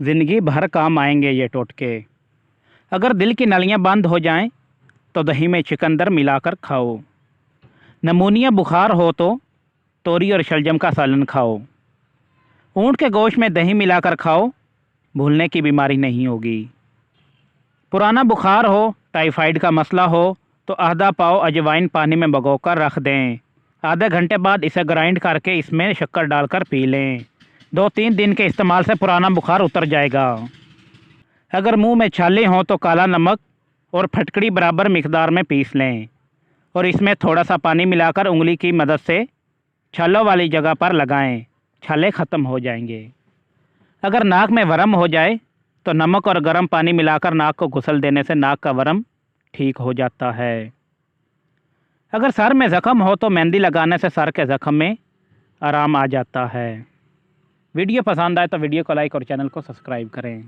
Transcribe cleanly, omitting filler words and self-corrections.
ज़िंदगी भर काम आएंगे ये टोटके। अगर दिल की नलियां बंद हो जाएं तो दही में चुकंदर मिलाकर खाओ। नमूनिया बुखार हो तो तोरी और शलजम का सालन खाओ। ऊँट के गोश्त में दही मिलाकर खाओ, भूलने की बीमारी नहीं होगी। पुराना बुखार हो, टाइफाइड का मसला हो तो आधा पाव अजवाइन पानी में भिगोकर रख दें। आधे घंटे बाद इसे ग्राइंड करके इसमें शक्कर डालकर पी लें। 2-3 दिन के इस्तेमाल से पुराना बुखार उतर जाएगा। अगर मुंह में छाले हों तो काला नमक और फटकड़ी बराबर मिकदार में पीस लें और इसमें थोड़ा सा पानी मिलाकर उंगली की मदद से छालों वाली जगह पर लगाएं। छाले ख़त्म हो जाएंगे। अगर नाक में वर्म हो जाए तो नमक और गर्म पानी मिलाकर नाक को गुसल देने से नाक का वर्म ठीक हो जाता है। अगर सर में ज़ख्म हो तो मेहंदी लगाने से सर के ज़ख्म में आराम आ जाता है। वीडियो पसंद आए तो वीडियो को लाइक और चैनल को सब्सक्राइब करें।